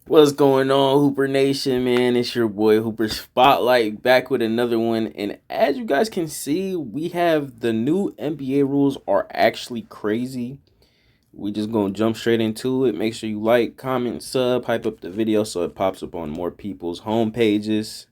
What's going on, Hooper Nation, man? It's your boy Hooper Spotlight back with another one. And as you guys can see, we have the new NBA rules are actually crazy. We just gonna jump straight into it. Make sure you like, comment, sub, hype up the video so it pops up on more people's home pages.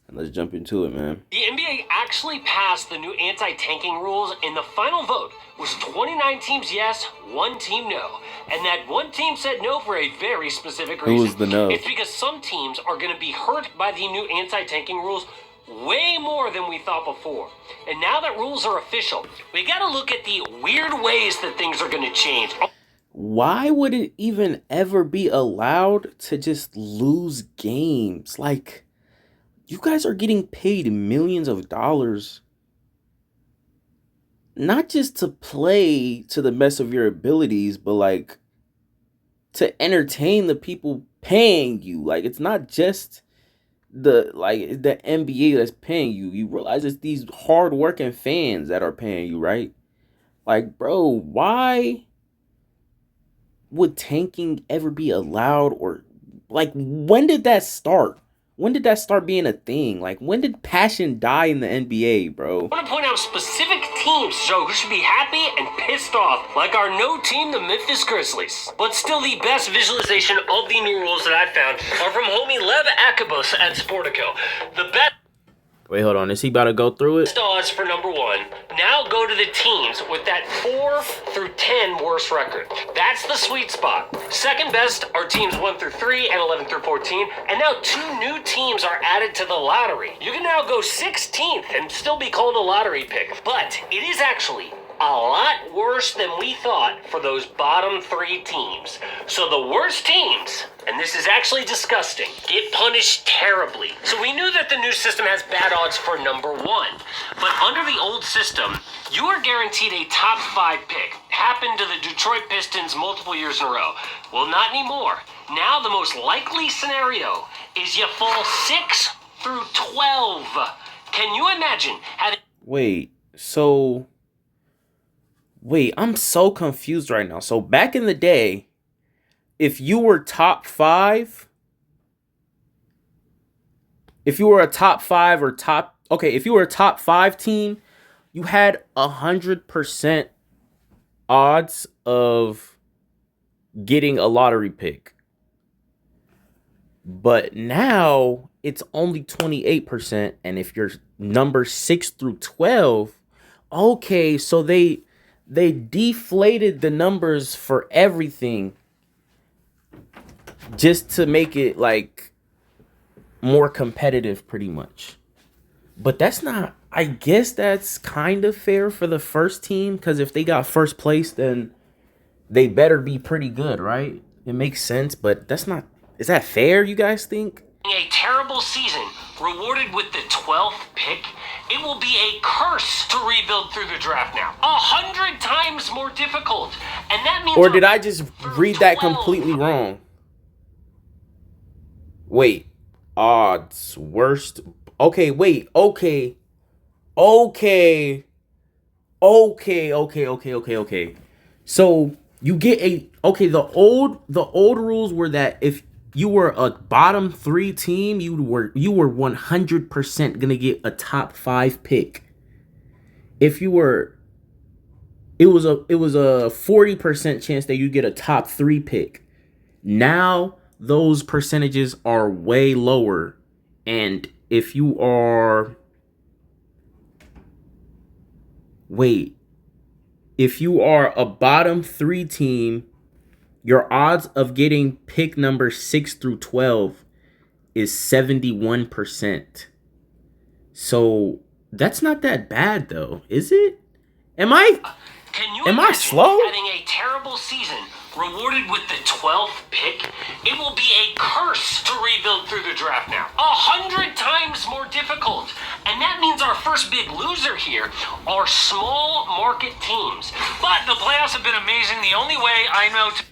And let's jump into it, man. The NBA actually passed the new anti-tanking rules, and the final vote was 29 teams yes, 1 team no. And that one team said no for a very specific reason. Who was the no? It's because some teams are going to be hurt by the new anti-tanking rules way more than we thought before. And now that rules are official, we got to look at the weird ways that things are going to change. Why would it even ever be allowed to just lose games? Like, you guys are getting paid millions of dollars, not just to play to the best of your abilities, but like to entertain the people paying you. Like, it's not just the NBA that's paying you. You realize it's these hardworking fans that are paying you, right? Like, bro, why would tanking ever be allowed? Or like, when did that start? When did that start being a thing? Like, when did passion die in the NBA, bro? I want to point out specific teams to show who should be happy and pissed off, like our no team, the Memphis Grizzlies. But still, the best visualization of the new rules that I've found are from homie Lev Akabos at Sportico. The best Wait, hold on. Is he about to go through it? odds for number 1. Now go to the teams with that 4 through 10 worst record. That's the sweet spot. Second best are teams 1 through 3 and 11 through 14. And now 2 new teams are added to the lottery. You can now go 16th and still be called a lottery pick. But it is actually a lot worse than we thought for those bottom 3 teams. So the worst teams, and this is actually disgusting, get punished terribly. So we knew that the new system has bad odds for number 1. But under the old system, you are guaranteed a top 5 pick. Happened to the Detroit Pistons multiple years in a row. Well, not anymore. Now the most likely scenario is you fall 6 through 12. Can you imagine having... Wait, I'm so confused right now. So back in the day, if you were top 5, if you were a top 5 or top, okay, if you were a top 5 team, you had 100% odds of getting a lottery pick. But now it's only 28%. And if you're number 6 through 12, okay, so they deflated the numbers for everything just to make it like more competitive, pretty much. But that's not, I guess that's kind of fair for the first team, because if they got first place, then they better be pretty good, right? It makes sense, but that's not, is that fair, you guys think? A terrible season rewarded with the 12th pick, it will be a curse to rebuild through the draft now. 100 times more difficult. And that means... Or did I just read that completely wrong? Wait. Odds. Worst. Okay, wait. Okay. So you get a... Okay, the old rules were that if you were a bottom 3 team, you were 100% gonna get a top 5 pick. If you were, it was a 40% chance that you get a top 3 pick. Now those percentages are way lower, and if you are, if you are a bottom 3 team, your odds of getting pick number 6 through 12 is 71%. So that's not that bad, though, is it? Am I slow? Having a terrible season rewarded with the 12th pick, it will be a curse to rebuild through the draft now. 100 times more difficult. And that means our first big loser here are small market teams. But the playoffs have been amazing. The only way I know to...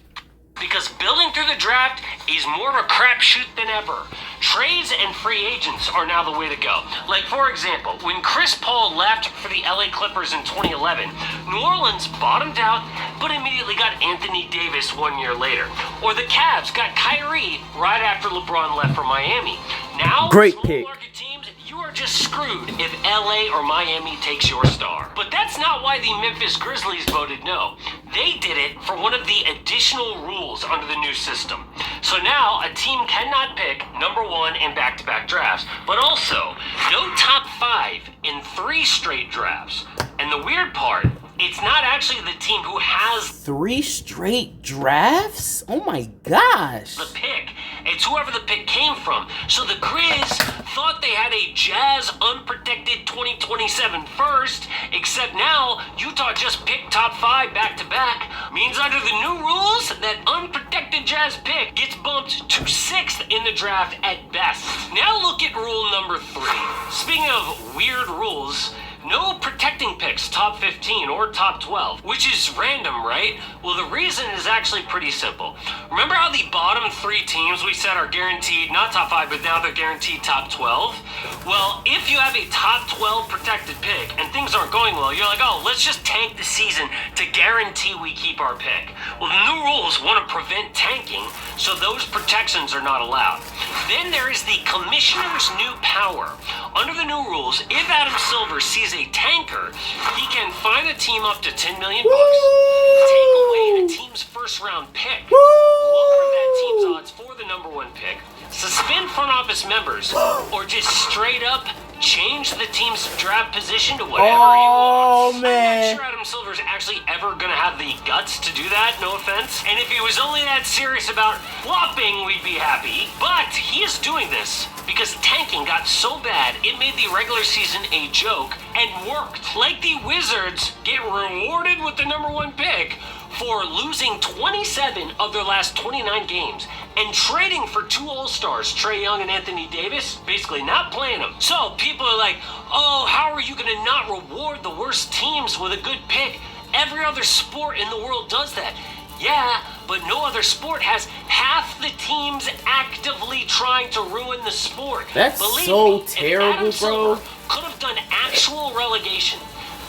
Because building through the draft is more of a crapshoot than ever. Trades and free agents are now the way to go. Like, for example, when Chris Paul left for the LA Clippers in 2011, New Orleans bottomed out, but immediately got Anthony Davis 1 year later. Or the Cavs got Kyrie right after LeBron left for Miami. Now, Great small pick. market teams, you are just screwed if LA or Miami takes your star. But that's not why the Memphis Grizzlies voted no. They did it for one of the additional rules under the new system. So now a team cannot pick number 1 in back-to-back drafts, but also no top 5 in 3 straight drafts. And the weird part, it's not actually the team who has 3 straight drafts? Oh my gosh. the pick. It's whoever the pick came from. So the Grizz thought they had a Jazz unprotected 2027 first, except now Utah just picked top 5 back-to-back. Means under the new rules, that unprotected Jazz pick gets bumped to 6th in the draft at best. Now look at rule number 3. Speaking of weird rules, no protecting picks top 15 or top 12, which is random, right? Well, the reason is actually pretty simple. Remember how the bottom 3 teams we said are guaranteed, not top 5, but now they're guaranteed top 12? Well, if you have a top 12 protected pick and things aren't going well, you're like, oh, let's just tank the season to guarantee we keep our pick. Well, the new rules want to prevent tanking, so those protections are not allowed. Then there is the commissioner's new power. Under the new rules, if Adam Silver sees a tanker, he can fine a team up to $10 million, take away a team's first round pick, lower that team's odds for the number 1 pick, suspend front office members, or just straight up change the team's draft position to whatever he wants. I'm man. not sure Adam Silver's actually ever gonna have the guts to do that, no offense. And if he was only that serious about flopping, we'd be happy. But he is doing this because tanking got so bad, it made the regular season a joke and worked. Like the Wizards get rewarded with the number 1 pick for losing 27 of their last 29 games and trading for 2 All-Stars, Trae Young and Anthony Davis, basically not playing them. So people are like, oh, how are you going to not reward the worst teams with a good pick? Every other sport in the world does that. Yeah, but no other sport has half the teams actively trying to ruin the sport. That's Believe so me, if terrible, Adam bro. Silver could have done actual relegation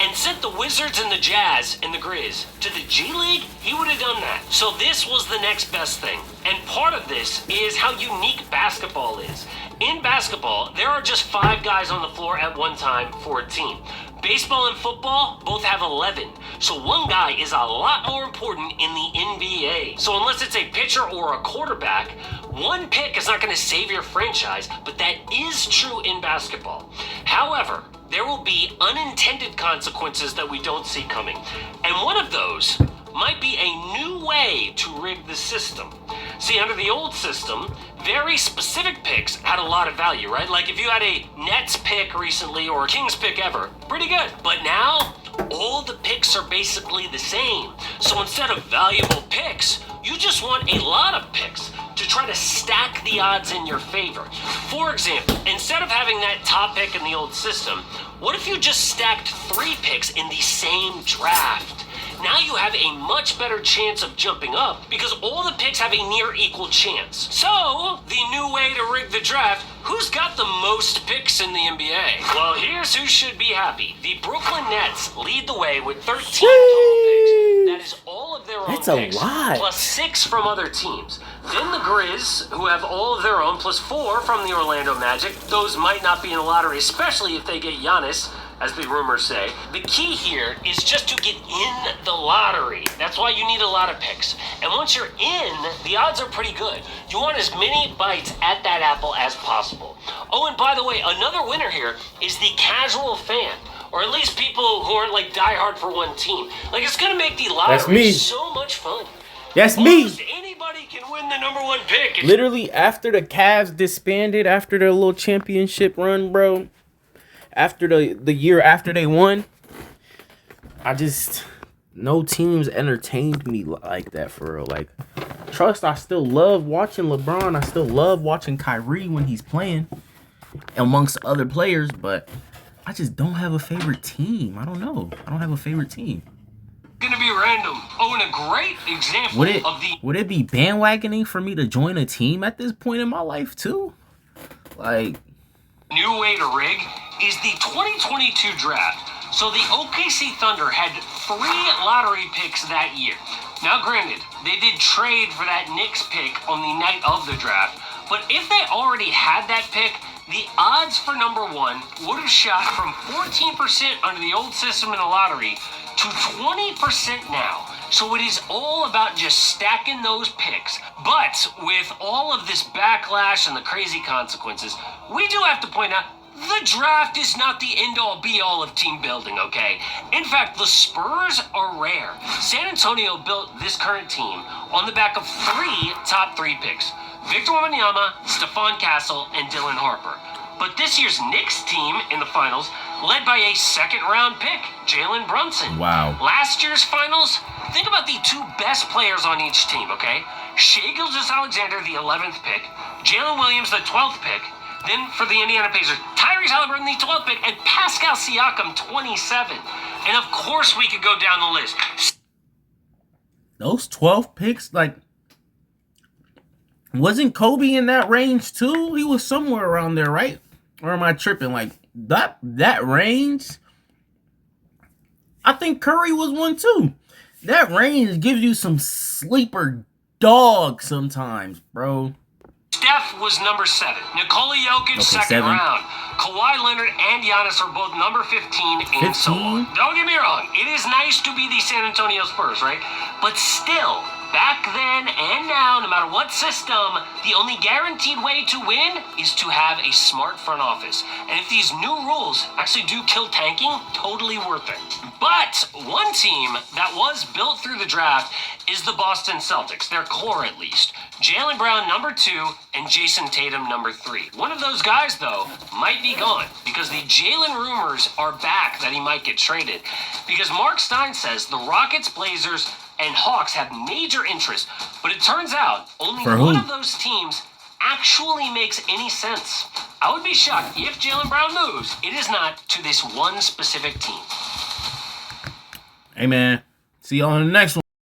and sent the Wizards and the Jazz and the Grizz to the G League, he would have done that. So this was the next best thing. And part of this is how unique basketball is. In basketball, there are just 5 guys on the floor at one time for a team. Baseball and football both have 11. So one guy is a lot more important in the NBA. So unless it's a pitcher or a quarterback, one pick is not going to save your franchise, but that is true in basketball. However, there will be unintended consequences that we don't see coming. And one of those might be a new way to rig the system. See, under the old system, very specific picks had a lot of value, right? Like if you had a Nets pick recently or a Kings pick ever, pretty good. But now, all the picks are basically the same. So instead of valuable picks, you just want a lot of picks to try to stack the odds in your favor. For example, instead of having that top pick in the old system, what if you just stacked 3 picks in the same draft? Now you have a much better chance of jumping up because all the picks have a near equal chance. So, the new way to rig the draft, who's got the most picks in the NBA? Well, here's who should be happy. The Brooklyn Nets lead the way with 13 total picks. That is all of their own That's a picks, lot. plus 6 from other teams. Then the Grizz, who have all of their own, plus 4 from the Orlando Magic. Those might not be in the lottery, especially if they get Giannis, as the rumors say. The key here is just to get in the lottery. That's why you need a lot of picks. And once you're in, the odds are pretty good. You want as many bites at that apple as possible. Oh, and by the way, another winner here is the casual fan. Or at least people who aren't like diehard for one team. Like, it's gonna make the That's lottery me. so much fun. That's me. Almost anybody can win the number 1 pick. If Literally, after the Cavs disbanded, after their little championship run, bro, after the year after they won, no teams entertained me like that for real. Like, trust, I still love watching LeBron. I still love watching Kyrie when he's playing amongst other players, but I just don't have a favorite team. I don't know. I don't have a favorite team. gonna be random. Oh, and a great example of the Would it be bandwagoning for me to join a team at this point in my life too? Like, new way to rig is the 2022 draft. So the OKC Thunder had 3 lottery picks that year. Now granted, they did trade for that Knicks pick on the night of the draft, but if they already had that pick, the odds for number 1 would have shot from 14% under the old system in the lottery to 20% now. So it is all about just stacking those picks. But with all of this backlash and the crazy consequences, we do have to point out the draft is not the end-all be-all of team building, okay? In fact, the Spurs are rare. San Antonio built this current team on the back of 3 top 3 picks. Victor Wembanyama, Stephon Castle, and Dylan Harper. But this year's Knicks team in the finals, led by a second-round pick, Jalen Brunson. Wow. Last year's finals, think about the 2 best players on each team, okay? Shai Gilgeous-Alexander, the 11th pick, Jalen Williams, the 12th pick, then for the Indiana Pacers, Tyrese Halliburton, the 12th pick, and Pascal Siakam, 27. And of course we could go down the list. Those 12 picks, like, wasn't Kobe in that range too? He was somewhere around there, right? Or am I tripping? Like, that range? I think Curry was one too. That range gives you some sleeper dog sometimes, bro. Steph was number 7. Nikola Jokic, second 7. round. Kawhi Leonard and Giannis are both number 15 and so on. Don't get me wrong. It is nice to be the San Antonio Spurs, right? But still, back then and now, no matter what system, the only guaranteed way to win is to have a smart front office. And if these new rules actually do kill tanking, totally worth it. But one team that was built through the draft is the Boston Celtics, their core at least. Jaylen Brown, number 2, and Jason Tatum, number 3. One of those guys, though, might be gone because the Jalen rumors are back that he might get traded. Because Mark Stein says the Rockets, Blazers, and Hawks have major interest, but it turns out only one of those teams actually makes any sense. I would be shocked if Jaylen Brown moves. It is not to this one specific team. Hey, man. See you on the next one.